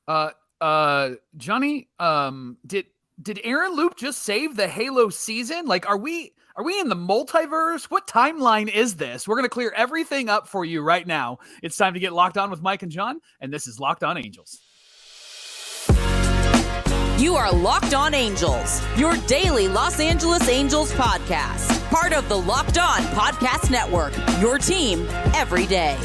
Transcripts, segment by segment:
Johnny, did Aaron Loup just save the Halo season? Like, are we in the multiverse? What timeline is this? We're going to clear everything up for you right now. It's time to get locked on with Mike and John, and this is Locked On Angels. You are Locked On Angels, your daily Los Angeles Angels podcast. Part of the Locked On Podcast Network, your team every day.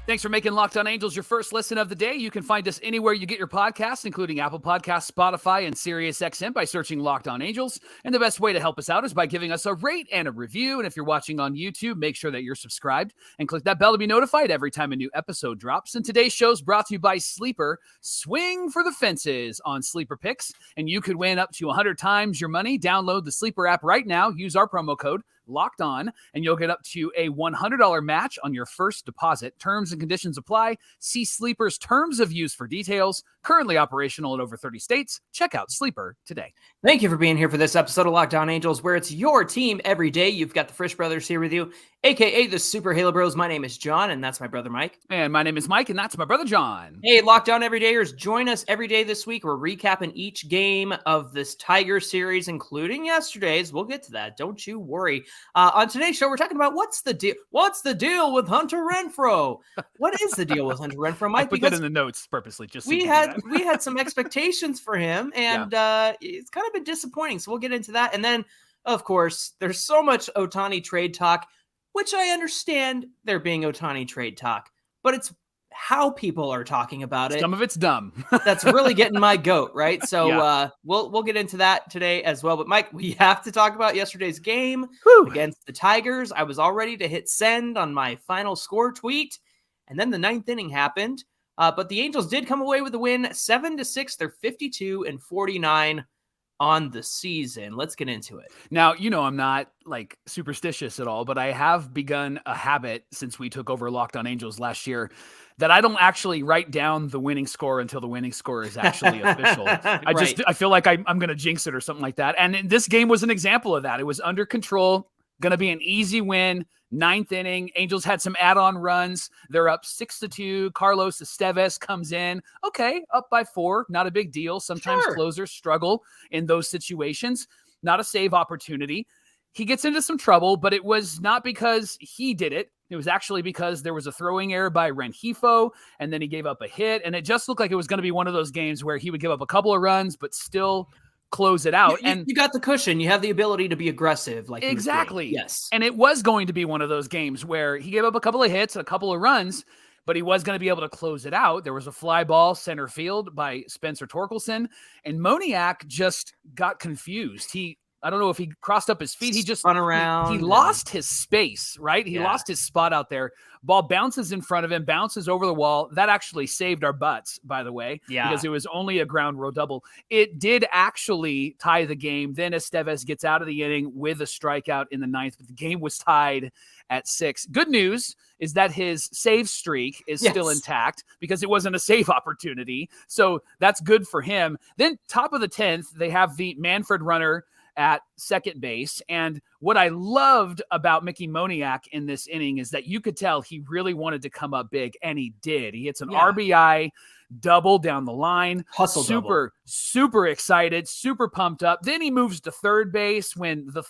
Thanks for making Locked On Angels your first listen of the day. You can find us anywhere you get your podcasts, including Apple Podcasts, Spotify, and SiriusXM by searching Locked On Angels. And the best way to help us out is by giving us a rate and a review. And if you're watching on YouTube, make sure that you're subscribed and click that bell to be notified every time a new episode drops. And today's show is brought to you by Sleeper. Swing for the fences on Sleeper Picks, and you could win up to 100 times your money. Download the Sleeper app right now. Use our promo code Locked On, and you'll get up to a $100 match on your first deposit. Terms and conditions apply. See Sleeper's terms of use for details. Currently operational in over 30 states. Check out Sleeper today. Thank you for being here for this episode of Locked On Angels, where it's your team every day. You've got the Frisch Brothers here with you, a.k.a. the Super Halo Bros. My name is John, and that's my brother Mike. And my name is Mike, and that's my brother John. Hey, Locked On Everydayers, join us every day this week. We're recapping each game of this Tiger series, including yesterday's. We'll get to that. Don't you worry. On today's show, we're talking about what's the deal. What's the deal with Hunter Renfroe? What is the deal with Hunter Renfroe, Mike? I put that in the notes purposely. Just so we had some expectations for him, and it's kind of been disappointing. So we'll get into that, and then of course there's so much Ohtani trade talk, which I understand there being Ohtani trade talk, but it's how people are talking about it. Some of it's dumb. That's really getting my goat, right? So we'll get into that today as well. But Mike, we have to talk about yesterday's game against the Tigers. I was all ready to hit send on my final score tweet, and then the ninth inning happened. But the Angels did come away with the win, 7-6. They're 52-49 on the season. Let's get into it. Now, I'm not like superstitious at all, but I have begun a habit since we took over Locked On Angels last year that I don't actually write down the winning score until the winning score is actually official. I feel like I'm going to jinx it or something like that. And this game was an example of that. It was under control, going to be an easy win. Ninth inning, Angels had some add-on runs. They're up 6-2. Carlos Estevez comes in. Okay, up by 4. Not a big deal. Sometimes closers struggle in those situations. Not a save opportunity. He gets into some trouble, but it was not because he did it. It was actually because there was a throwing error by Rengifo, and then he gave up a hit. And it just looked like it was going to be one of those games where he would give up a couple of runs, but still close it out. And you got the cushion. You have the ability to be aggressive. Like exactly. Yes. And it was going to be one of those games where he gave up a couple of hits, a couple of runs, but he was going to be able to close it out. There was a fly ball center field by Spencer Torkelson, and Moniak just got confused. I don't know if he crossed up his feet. He just spun around. He lost his space, right? He lost his spot out there. Ball bounces in front of him, bounces over the wall. That actually saved our butts, by the way, because it was only a ground row double. It did actually tie the game. Then Estevez gets out of the inning with a strikeout in the ninth, but the game was tied at 6. Good news is that his save streak is still intact because it wasn't a save opportunity. So that's good for him. Then top of the 10th, they have the Manfred runner at second base. And what I loved about Mickey Moniak in this inning is that you could tell he really wanted to come up big, and he did. He hits an RBI double down the line. Super excited, super pumped up. Then he moves to third base when the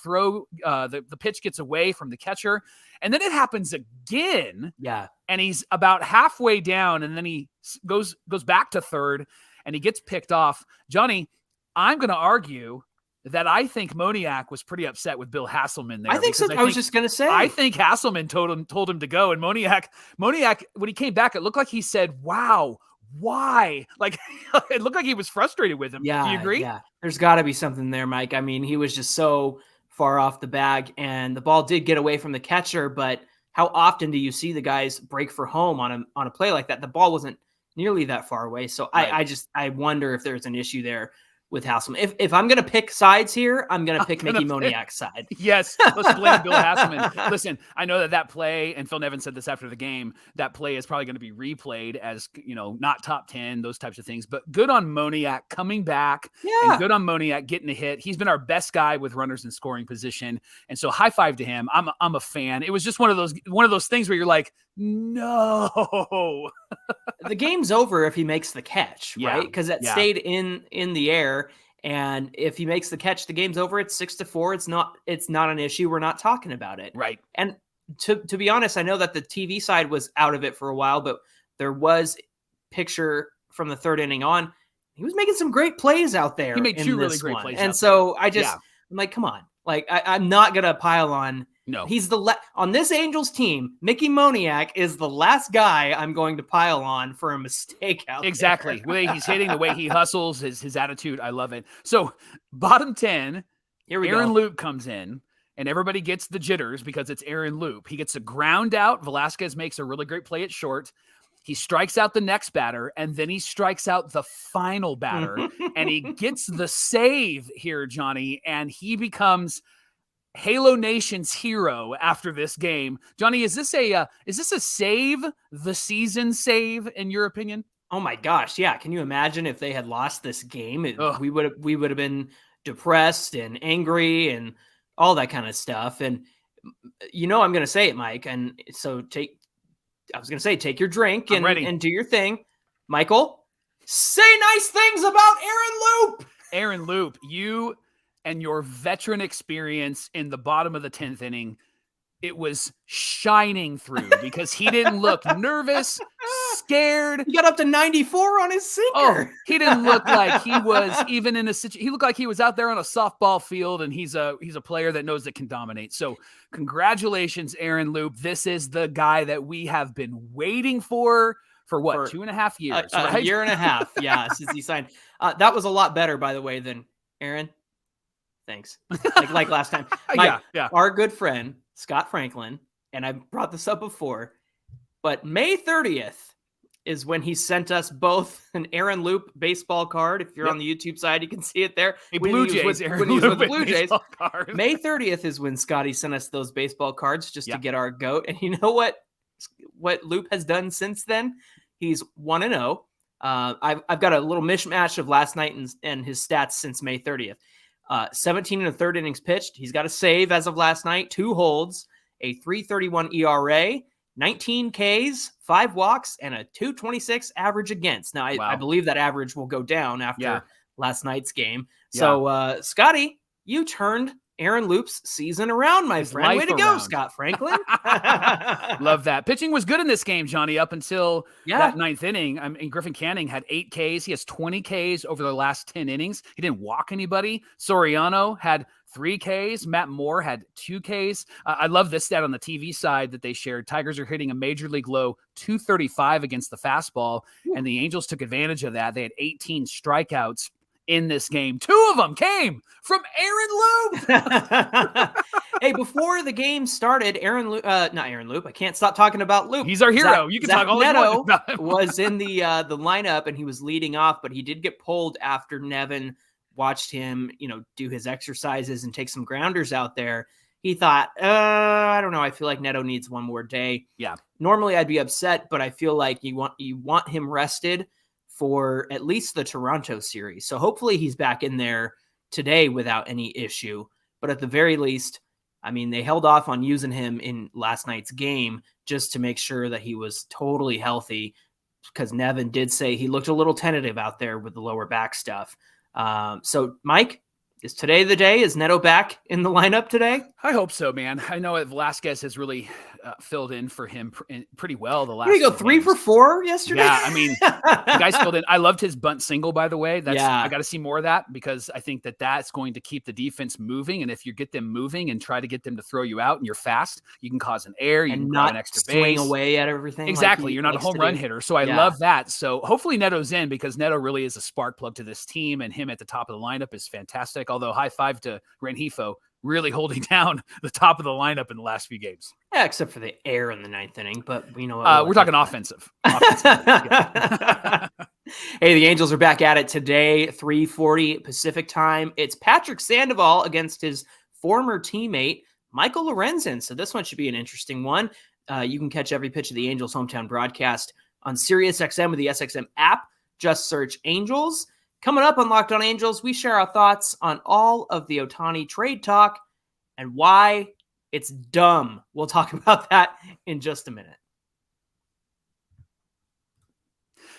the pitch gets away from the catcher. And then it happens again. Yeah. And he's about halfway down, and then he goes back to third, and he gets picked off. Johnny, I'm going to argue that I think Moniak was pretty upset with Bill Hasselman there. I think so. I was just going to say. I think Hasselman told him to go, and Moniak, when he came back, it looked like he said, "Wow, why?" Like it looked like he was frustrated with him. Yeah, do you agree? Yeah, there's got to be something there, Mike. I mean, he was just so far off the bag, and the ball did get away from the catcher. But how often do you see the guys break for home on a play like that? The ball wasn't nearly that far away, so right. I wonder if there's an issue there with Hasselman. If I'm going to pick sides here, I'm going to pick Mickey Moniak's side. Yes, let's blame Bill Hasselman. Listen, I know that play, and Phil Nevin said this after the game, that play is probably going to be replayed as, not top 10, those types of things. But good on Moniak coming back, and good on Moniak getting a hit. He's been our best guy with runners in scoring position, and so high five to him. I'm a fan. It was just one of those things where you're like, No. The game's over if he makes the catch, right? Because that stayed in the air. And if he makes the catch, the game's over. It's 6-4. It's not an issue. We're not talking about it. Right. And to be honest, I know that the TV side was out of it for a while, but there was picture from the third inning on. He was making some great plays out there. He made two really great plays. And so I'm like, come on. Like, I'm not going to pile on. No. He's on this Angels team, Mickey Moniak is the last guy I'm going to pile on for a mistake out exactly. there. The way he's hitting, the way he hustles, his attitude. I love it. So bottom 10, here we Aaron go. Loup comes in. And everybody gets the jitters because it's Aaron Loup. He gets a ground out. Velasquez makes a really great play at short. He strikes out the next batter, and then he strikes out the final batter. And he gets the save here, Johnny, and he becomes Halo Nation's hero after this game. Johnny, is this a save the season save in your opinion? Oh my gosh, yeah. Can you imagine if they had lost this game? We would have been depressed and angry and all that kind of stuff. And I'm going to say it, Mike. And so take your drink and do your thing. Michael, say nice things about Aaron Loup. Aaron Loup, you and your veteran experience in the bottom of the 10th inning, it was shining through because he didn't look nervous, scared. He got up to 94 on his sinker. Oh, he didn't look like he was even in a situation. He looked like he was out there on a softball field, and he's a player that knows that can dominate. So congratulations, Aaron Loup. This is the guy that we have been waiting for what, 2.5 years? A year and a half, yeah, since he signed. That was a lot better, by the way, than Aaron. Thanks. Like last time. Yeah. Our good friend, Scott Franklin, and I brought this up before, but May 30th is when he sent us both an Aaron Loup baseball card. If you're on the YouTube side, you can see it there. When he was with the Blue Jays. May 30th is when Scotty sent us those baseball cards just to get our goat. And you know what Loup has done since then? He's 1-0. I've got a little mishmash of last night and his stats since May 30th. 17 and a third innings pitched. He's got a save as of last night, 2 holds, a 3.31 ERA, 19 Ks, 5 walks, and a 2.26 average against. Now, I believe that average will go down after last night's game. So, Scotty, you turned Aaron Loup's season around, my friend. Way to go, Scott Franklin. Love that. Pitching was good in this game, Johnny, up until that 9th inning. I mean, Griffin Canning had 8 Ks. He has 20 Ks over the last 10 innings. He didn't walk anybody. Soriano had 3 Ks. Matt Moore had 2 Ks. I love this stat on the TV side that they shared. Tigers are hitting a major league low 235 against the fastball, and the Angels took advantage of that. They had 18 strikeouts in this game. 2 of them came from Aaron Loup. Hey, before the game started, not Aaron Loup. I can't stop talking about Loup. He's our hero. You can talk all Neto about him. was in the lineup, and he was leading off, but he did get pulled after Nevin watched him, do his exercises and take some grounders out there. He thought, I don't know. I feel like Neto needs one more day. Yeah. Normally I'd be upset, but I feel like you want him rested for at least the Toronto series. So hopefully he's back in there today without any issue. But at the very least, I mean, they held off on using him in last night's game just to make sure that he was totally healthy, because Nevin did say he looked a little tentative out there with the lower back stuff. So, Mike, is today the day? Is Neto back in the lineup today? I hope so, man. I know that Velasquez has really filled in for him pretty well the last. Did he go 3 for 4 yesterday? Yeah, I mean, the guy's filled in. I loved his bunt single, by the way. I got to see more of that, because I think that's going to keep the defense moving. And if you get them moving and try to get them to throw you out and you're fast, you can cause an error. You can grab an extra base. Swing away at everything. Exactly. You're not a home run hitter. So I love that. So hopefully Neto's in, because Neto really is a spark plug to this team, and him at the top of the lineup is fantastic. Although high five to Rengifo, really holding down the top of the lineup in the last few games. Yeah, except for the air in the 9th inning, but we know we're talking offensive. Hey, the Angels are back at it today, 3:40 Pacific time. It's Patrick Sandoval against his former teammate, Michael Lorenzen. So this one should be an interesting one. You can catch every pitch of the Angels hometown broadcast on SiriusXM with the SXM app. Just search Angels. Coming up on Locked On Angels, we share our thoughts on all of the Ohtani trade talk and why it's dumb. We'll talk about that in just a minute.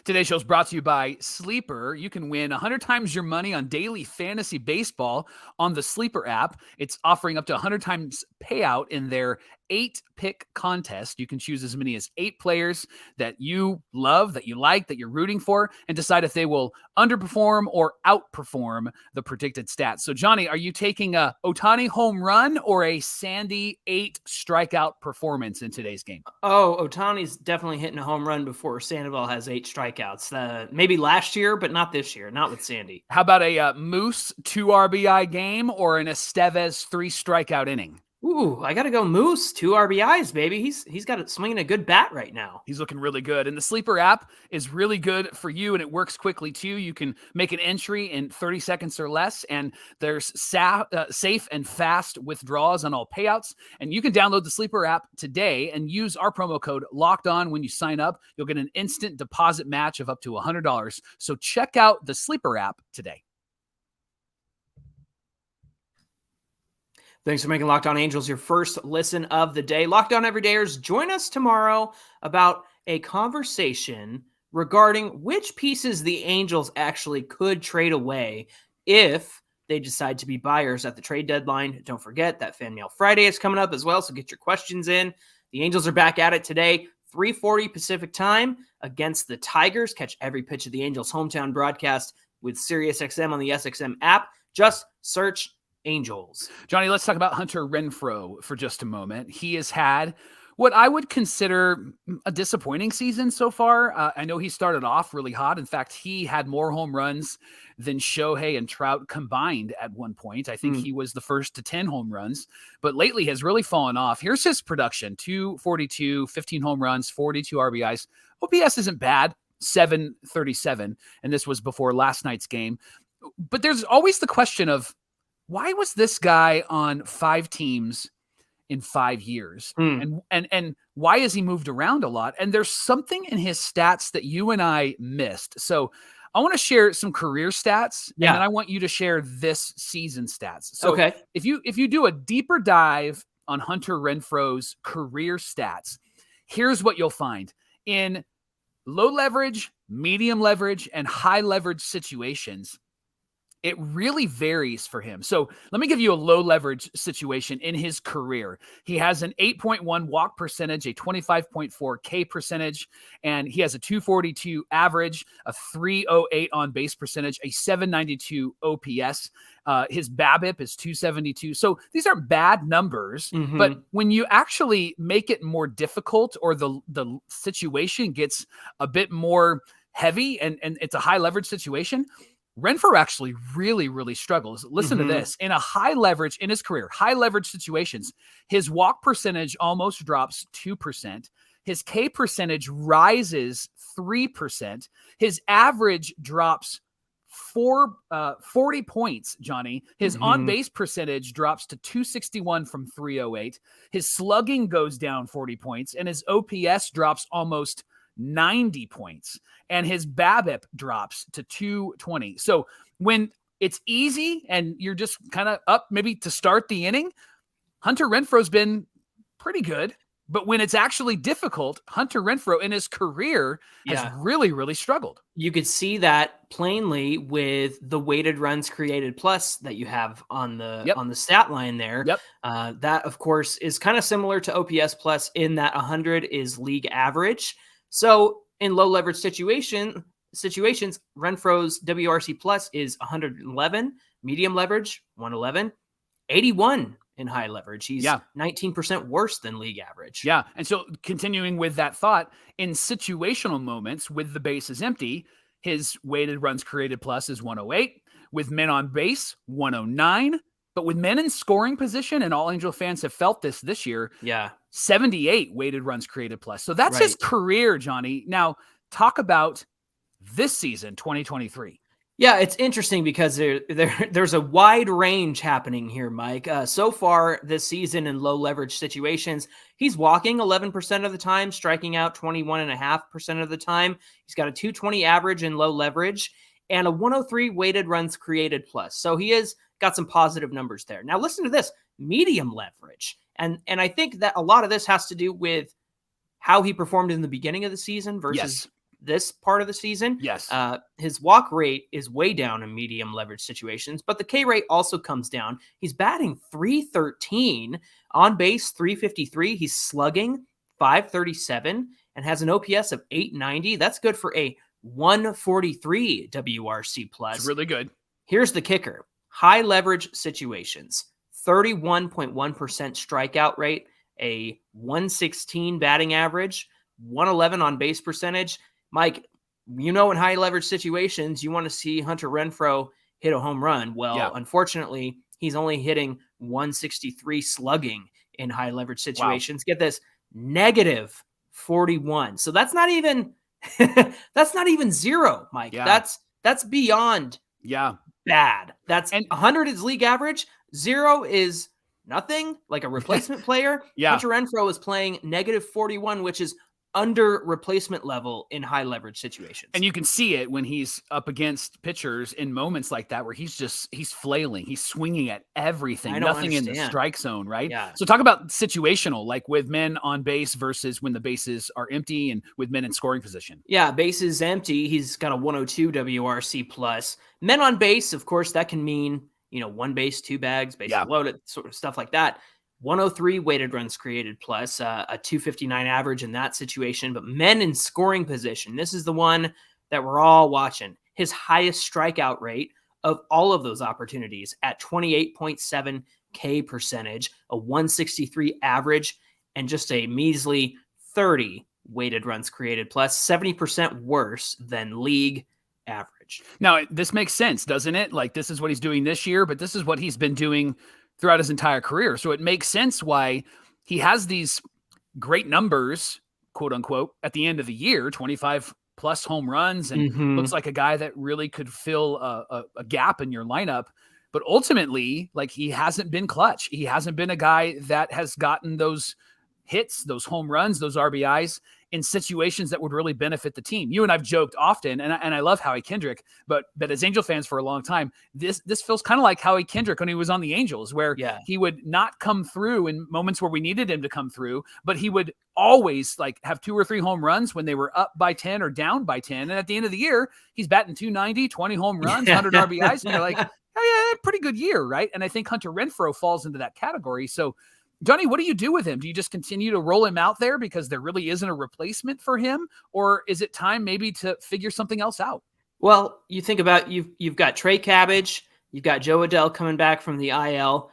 Today's show is brought to you by Sleeper. You can win 100 times your money on daily fantasy baseball on the Sleeper app. It's offering up to 100 times payout in their 8-pick contest. You can choose as many as 8 players that you love, that you like, that you're rooting for, and decide if they will underperform or outperform the predicted stats. So, Johnny, are you taking a Ohtani home run or a Sandy 8 strikeout performance in today's game? Oh, Ohtani's definitely hitting a home run before Sandoval has 8 strikeouts. Maybe last year, but not this year, not with Sandy. How about a Moose 2 RBI game or an Estevez 3 strikeout inning? Ooh, I got to go Moose, 2 RBIs, baby. He's got it swinging a good bat right now. He's looking really good. And the Sleeper app is really good for you, and it works quickly too. You can make an entry in 30 seconds or less, and there's safe and fast withdrawals on all payouts. And you can download the Sleeper app today and use our promo code LOCKEDON when you sign up. You'll get an instant deposit match of up to $100. So check out the Sleeper app today. Thanks for making Locked On Angels your first listen of the day. Locked On Everydayers, join us tomorrow about a conversation regarding which pieces the Angels actually could trade away if they decide to be buyers at the trade deadline. Don't forget that Fan Mail Friday is coming up as well, so get your questions in. The Angels are back at it today, 3:40 Pacific time against the Tigers. Catch every pitch of the Angels' hometown broadcast with SiriusXM on the SXM app. Just search Angels. Johnny, let's talk about Hunter Renfroe for just a moment. He has had what I would consider a disappointing season so far. I know he started off really hot. In fact, he had more home runs than Shohei and Trout combined at one point. I think he was the first to 10 home runs, but lately has really fallen off. Here's his production: 242, 15 home runs, 42 RBIs. OPS isn't bad, 737. And this was before last night's game. But there's always the question of, why was this guy on 5 teams in 5 years? And why has he moved around a lot? And there's something in his stats that you and I missed. So I want to share some career stats, and then I want you to share this season stats. So if you do a deeper dive on Hunter Renfroe's career stats, here's what you'll find. In low leverage, medium leverage, and high leverage situations, it really varies for him. So let me give you a low leverage situation in his career. He has an 8.1 walk percentage, a 25.4 K percentage, and he has a 242 average, a 308 on base percentage, a 792 OPS. His BABIP is 272. So these are bad numbers, but when you actually make it more difficult, or the situation gets a bit more heavy and it's a high leverage situation, Renfroe actually really, really struggles. Listen to this. In a high leverage, in his career, high leverage situations, his walk percentage almost drops 2%. His K percentage rises 3%. His average drops 40 points, Johnny. His on-base percentage drops to 261 from 308. His slugging goes down 40 points, and his OPS drops almost 90 points, and his BABIP drops to 220. So when it's easy and you're just kind of up maybe to start the inning, Hunter Renfroe's been pretty good. But when it's actually difficult, Hunter Renfroe in his career has really, really struggled. You could see that plainly with the weighted runs created plus that you have on the stat line there. That, of course, is kind of similar to OPS plus in that 100 is league average. So in low leverage situations, Renfroe's WRC plus is 111, medium leverage 111, 81 in high leverage. He's 19% worse than league average. Yeah. And so continuing with that thought, in situational moments with the bases empty, his weighted runs created plus is 108, with men on base 109. But with men in scoring position, and all Angel fans have felt this year, 78 weighted runs created plus. So that's his career, Johnny. Now, talk about this season, 2023. Yeah, it's interesting because there's a wide range happening here, Mike. So far this season in low leverage situations, he's walking 11% of the time, striking out 21.5% of the time. He's got a 220 average in low leverage and a 103 weighted runs created plus. So he is got some positive numbers there. Now listen to this, medium leverage. And I think that a lot of this has to do with how he performed in the beginning of the season versus this part of the season. Yes. His walk rate is way down in medium leverage situations, but the K rate also comes down. He's batting .313, on base .353. He's slugging .537 and has an OPS of .890. That's good for a 143 WRC plus. It's really good. Here's the kicker. High leverage situations, 31.1% strikeout rate, a 116 batting average, 111 on base percentage. Mike, in high leverage situations, you want to see Hunter Renfroe hit a home run. Well, Unfortunately, he's only hitting 163 slugging in high leverage situations. Wow. Get this, negative 41. So that's not even zero, Mike. Yeah. That's beyond bad. That's 100 is league average. 0 is nothing, like a replacement player. Hunter Renfroe is playing negative 41, which is under replacement level in high leverage situations. And you can see it when he's up against pitchers in moments like that, where he's flailing, he's swinging at everything, nothing in the strike zone, right? Yeah. So talk about situational, like with men on base versus when the bases are empty and with men in scoring position. Yeah, bases empty. He's got a 102 WRC plus. Men on base, of course, that can mean, one base, two bags, bases loaded, sort of stuff like that. 103 weighted runs created plus, a 259 average in that situation. But men in scoring position, this is the one that we're all watching. His highest strikeout rate of all of those opportunities at 28.7 K percentage, a 163 average, and just a measly 30 weighted runs created plus, 70% worse than league average. Now, this makes sense, doesn't it? Like, this is what he's doing this year, but this is what he's been doing throughout his entire career. So it makes sense why he has these great numbers, quote unquote, at the end of the year, 25 plus home runs, and looks like a guy that really could fill a gap in your lineup. But ultimately, like, he hasn't been clutch. He hasn't been a guy that has gotten those hits, those home runs, those RBIs in situations that would really benefit the team. You and I've joked often, and I love Howie Kendrick, but as Angel fans for a long time, this feels kind of like Howie Kendrick when he was on the Angels, where he would not come through in moments where we needed him to come through, but he would always like have 2 or 3 home runs when they were up by 10 or down by 10. And at the end of the year, he's batting 290, 20 home runs, 100 RBIs. And you're like, oh yeah, pretty good year, right? And I think Hunter Renfroe falls into that category. So Johnny, what do you do with him? Do you just continue to roll him out there because there really isn't a replacement for him? Or is it time maybe to figure something else out? Well, you think about, you've got Trey Cabbage, you've got Joe Adell coming back from the IL.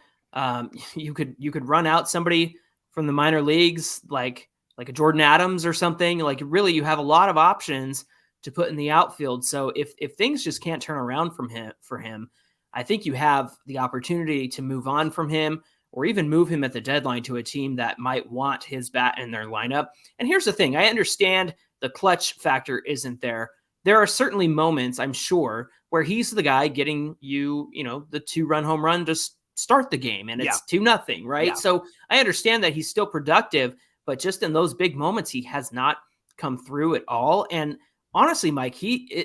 You could run out somebody from the minor leagues, like a Jordan Adams or something. Like, really, you have a lot of options to put in the outfield. So if things just can't turn around for him, I think you have the opportunity to move on from him, or even move him at the deadline to a team that might want his bat in their lineup. And here's the thing. I understand the clutch factor isn't there. There are certainly moments, I'm sure, where he's the guy getting you, the 2-run home run to start the game, and it's 2-0, right? Yeah. So I understand that he's still productive, but just in those big moments, he has not come through at all. And honestly, Mike,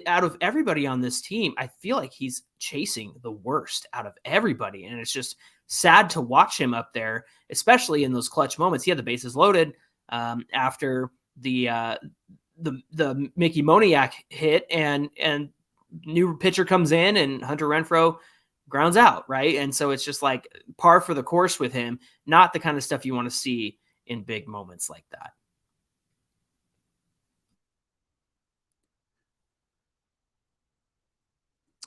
out of everybody on this team, I feel like he's chasing the worst out of everybody. And it's just sad to watch him up there, especially in those clutch moments. He had the bases loaded after the Mickey Moniak hit, and new pitcher comes in and Hunter Renfroe grounds out, right? And so it's just like par for the course with him, not the kind of stuff you want to see in big moments like that.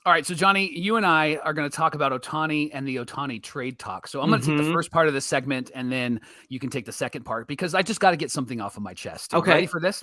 All right, so Johnny, you and I are going to talk about Ohtani and the Ohtani trade talk. So I'm going to take the first part of this segment, and then you can take the second part, because I just got to get something off of my chest. Okay. Ready for this?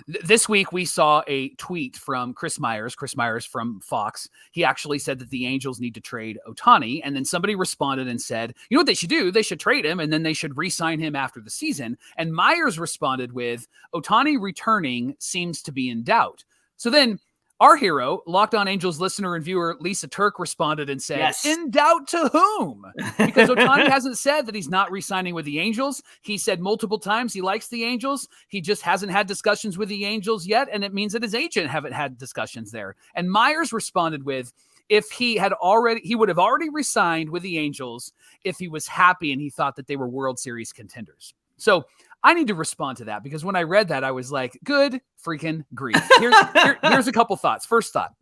This week, we saw a tweet from Chris Myers from Fox. He actually said that the Angels need to trade Ohtani, and then somebody responded and said, you know what they should do? They should trade him, and then they should re-sign him after the season. And Myers responded with, Ohtani returning seems to be in doubt. So then our hero, Locked On Angels listener and viewer Lisa Turk, responded and said, yes. In doubt to whom? Because Ohtani hasn't said that he's not re-signing with the Angels. He said multiple times he likes the Angels. He just hasn't had discussions with the Angels yet, and it means that his agent haven't had discussions there. And Myers responded with, if he would have already re-signed with the Angels if he was happy and he thought that they were World Series contenders. So I need to respond to that because when I read that, I was like, good freaking grief. Here's a couple thoughts. First thought.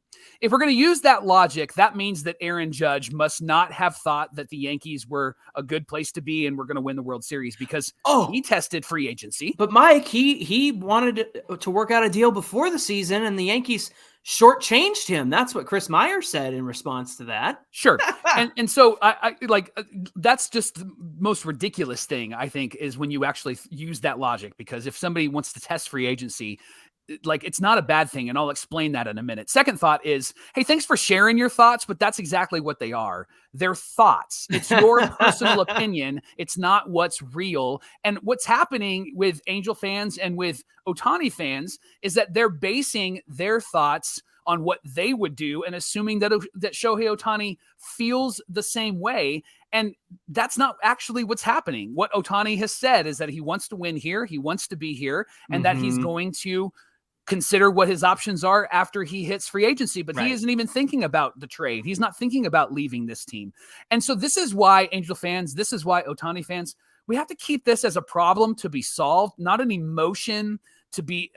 If we're going to use that logic, that means that Aaron Judge must not have thought that the Yankees were a good place to be and we're going to win the World Series because he tested free agency. But Mike, he wanted to work out a deal before the season, and the Yankees shortchanged him. That's what Chris Meyer said in response to that. Sure. and so I like, that's just the most ridiculous thing, I think, is when you actually use that logic, because if somebody wants to test free agency, like, it's not a bad thing. And I'll explain that in a minute. Second thought is, hey, thanks for sharing your thoughts, but that's exactly what they are. They're thoughts. It's your personal opinion. It's not what's real. And what's happening with Angel fans and with Ohtani fans is that they're basing their thoughts on what they would do and assuming that Shohei Ohtani feels the same way. And that's not actually what's happening. What Ohtani has said is that he wants to win here. He wants to be here, and that he's going to consider what his options are after he hits free agency, but he isn't even thinking about the trade. He's not thinking about leaving this team. And so this is why Angel fans, this is why Ohtani fans, we have to keep this as a problem to be solved, not an emotion to be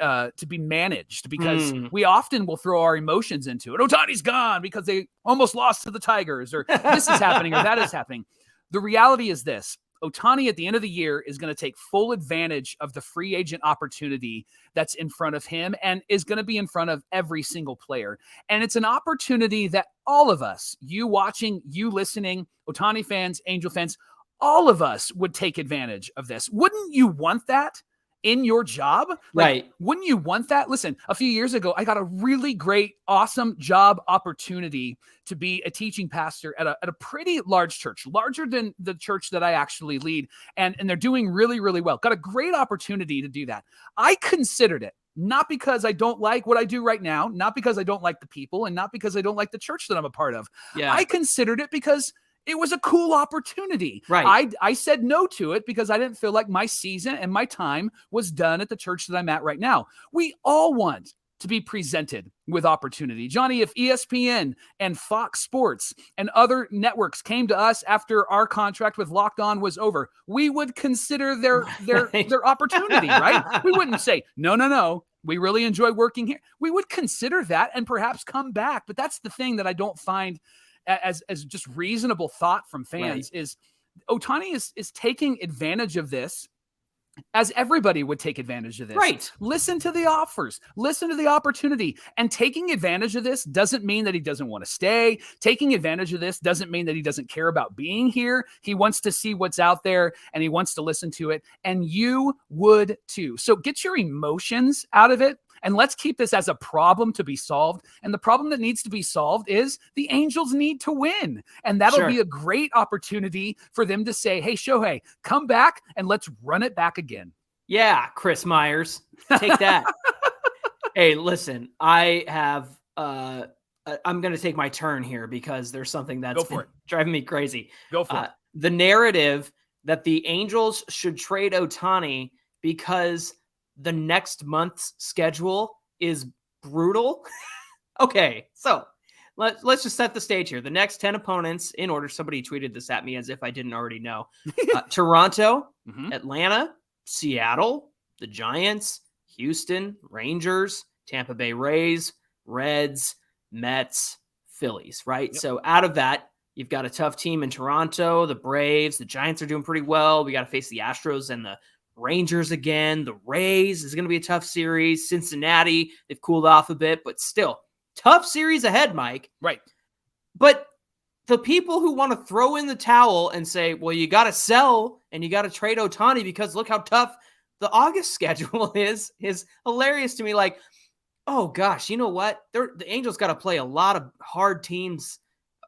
managed, because we often will throw our emotions into it. Ohtani's gone because they almost lost to the Tigers, or this is happening, or that is happening. The reality is this: Ohtani at the end of the year is going to take full advantage of the free agent opportunity that's in front of him and is going to be in front of every single player. And it's an opportunity that all of us, you watching, you listening, Ohtani fans, Angel fans, all of us would take advantage of this. Wouldn't you want that in your job? Right. Wouldn't you want that? Listen, a few years ago, I got a really great, awesome job opportunity to be a teaching pastor at a pretty large church, larger than the church that I actually lead. And they're doing really, really well. Got a great opportunity to do that. I considered it, not because I don't like what I do right now, not because I don't like the people, and not because I don't like the church that I'm a part of. Yeah. I considered it because it was a cool opportunity. Right. I said no to it because I didn't feel like my season and my time was done at the church that I'm at right now. We all want to be presented with opportunity. Johnny, if ESPN and Fox Sports and other networks came to us after our contract with Locked On was over, we would consider their opportunity, right? We wouldn't say, no, we really enjoy working here. We would consider that and perhaps come back. But that's the thing that I don't find as just reasonable thought from fans, is Ohtani is taking advantage of this, as everybody would take advantage of this. Right. Listen to the offers, listen to the opportunity. And taking advantage of this doesn't mean that he doesn't want to stay. Taking advantage of this doesn't mean that he doesn't care about being here. He wants to see what's out there and he wants to listen to it. And you would too. So get your emotions out of it. And let's keep this as a problem to be solved. And the problem that needs to be solved is the Angels need to win. And that'll be a great opportunity for them to say, hey, Shohei, come back and let's run it back again. Yeah, Chris Myers, take that. Hey, listen, I have, I'm going to take my turn here because there's something that's driving me crazy. Go for it. The narrative that the Angels should trade Ohtani because the next month's schedule is brutal. Okay, so let's just set the stage here. The next 10 opponents in order. Somebody tweeted this at me as if I didn't already know. Toronto, Atlanta, Seattle, the Giants, Houston, Rangers, Tampa Bay Rays, Reds, Mets, Phillies, right? Yep. So out of that, you've got a tough team in Toronto, the Braves, the Giants are doing pretty well. We got to face the Astros and the Rangers again. The Rays is going to be a tough series. Cincinnati, they've cooled off a bit, but still tough series ahead, Mike. Right. But the people who want to throw in the towel and say, well, you got to sell and you got to trade Ohtani because look how tough the August schedule is hilarious to me. Like, oh gosh, you know what? The Angels got to play a lot of hard teams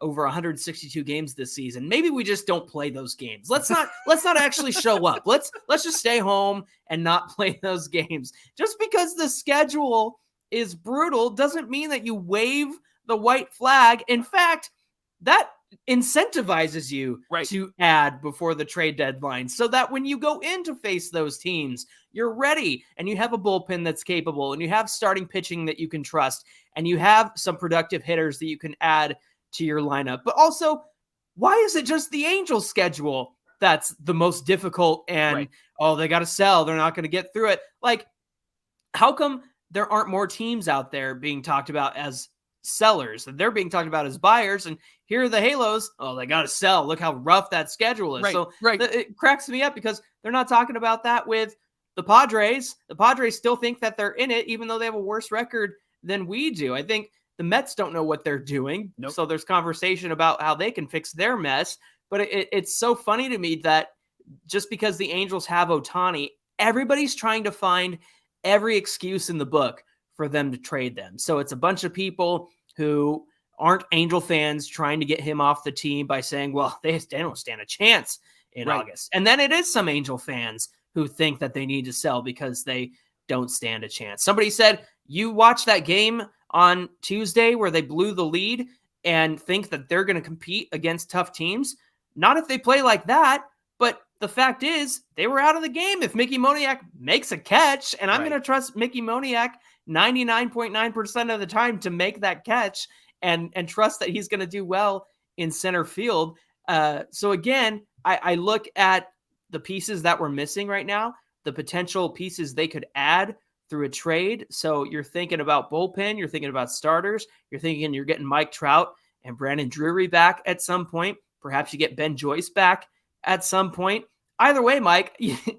over 162 games this season. Maybe we just don't play those games. Let's not actually show up. Let's just stay home and not play those games. Just because the schedule is brutal doesn't mean that you wave the white flag. In fact, that incentivizes you to add before the trade deadline so that when you go in to face those teams, you're ready and you have a bullpen that's capable and you have starting pitching that you can trust and you have some productive hitters that you can add to your lineup. But also, why is it just the Angels schedule that's the most difficult and oh, they got to sell. They're not going to get through it. Like, how come there aren't more teams out there being talked about as sellers? They're being talked about as buyers. And here are the Halos. Oh, they got to sell. Look how rough that schedule is. Right. It cracks me up because they're not talking about that with the Padres. The Padres still think that they're in it, even though they have a worse record than we do. I think the Mets don't know what they're doing. Nope. So there's conversation about how they can fix their mess. But it's so funny to me that just because the Angels have Ohtani, everybody's trying to find every excuse in the book for them to trade them. So it's a bunch of people who aren't Angel fans trying to get him off the team by saying, well, they don't stand a chance in August. And then it is some Angel fans who think that they need to sell because they don't stand a chance. Somebody said, you watch that game on Tuesday where they blew the lead and think that they're going to compete against tough teams. Not if they play like that, but the fact is they were out of the game if Mickey Moniak makes a catch, and I'm going to trust Mickey Moniak 99.9% of the time to make that catch and trust that he's going to do well in center field. So again, I look at the pieces that we're missing right now, the potential pieces they could add through a trade. So you're thinking about bullpen, you're thinking about starters, you're thinking you're getting Mike Trout and Brandon Drury back at some point. Perhaps you get Ben Joyce back at some point. Either way, Mike, even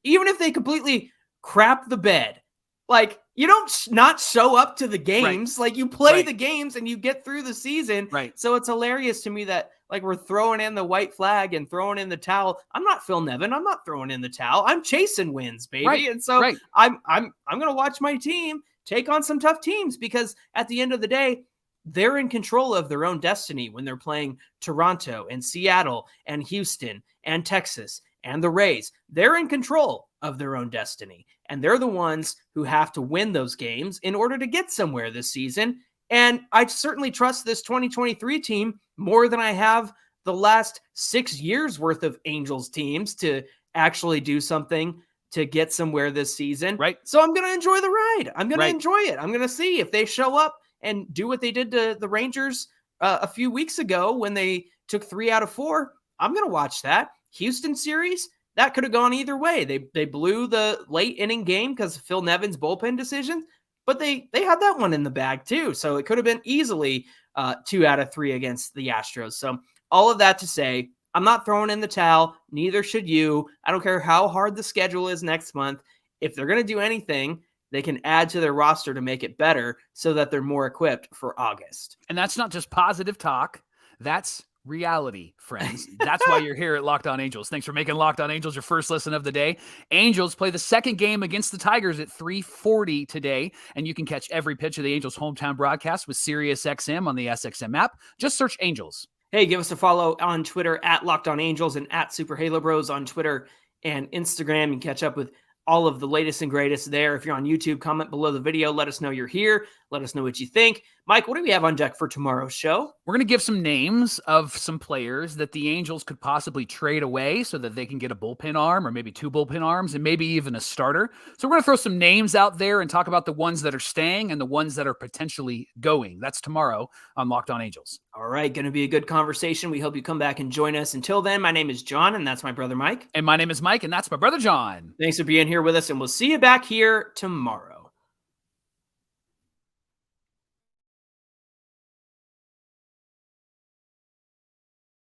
if they completely crap the bed, like, you don't not show up to the games. Like, you play the games and you get through the season. So it's hilarious to me that, like, we're throwing in the white flag and throwing in the towel. I'm not Phil Nevin. I'm not throwing in the towel. I'm chasing wins, baby. And so I'm going to watch my team take on some tough teams, because at the end of the day, they're in control of their own destiny when they're playing Toronto and Seattle and Houston and Texas and the Rays. They're in control of their own destiny, and they're the ones who have to win those games in order to get somewhere this season. And I certainly trust this 2023 team more than I have the last 6 years worth of Angels teams to actually do something to get somewhere this season. So I'm going to enjoy the ride. I'm going to enjoy it. I'm going to see if they show up and do what they did to the Rangers a few weeks ago when they took 3 out of 4. I'm going to watch that. Houston series, that could have gone either way. They blew the late inning game because of Phil Nevin's bullpen decision, but they had that one in the bag too. So it could have been easily 2 out of 3 against the Astros. So all of that to say, I'm not throwing in the towel. Neither should you. I don't care how hard the schedule is next month. If they're going to do anything, they can add to their roster to make it better so that they're more equipped for August. And that's not just positive talk. That's reality, friends. That's why you're here at Locked On Angels. Thanks for making Locked On Angels your first listen of the day. Angels play the second game against the Tigers at 3:40 today, and you can catch every pitch of the Angels' hometown broadcast with SiriusXM on the SXM app. Just search Angels. Hey, give us a follow on Twitter at Locked On Angels and at Super Halo Bros on Twitter and Instagram. You can catch up with all of the latest and greatest there. If you're on YouTube, comment below the video. Let us know you're here. Let us know what you think. Mike, what do we have on deck for tomorrow's show? We're going to give some names of some players that the Angels could possibly trade away so that they can get a bullpen arm or maybe 2 bullpen arms and maybe even a starter. So we're going to throw some names out there and talk about the ones that are staying and the ones that are potentially going. That's tomorrow on Locked On Angels. All right, going to be a good conversation. We hope you come back and join us. Until then, my name is John, and that's my brother Mike. And my name is Mike, and that's my brother John. Thanks for being here with us, and we'll see you back here tomorrow.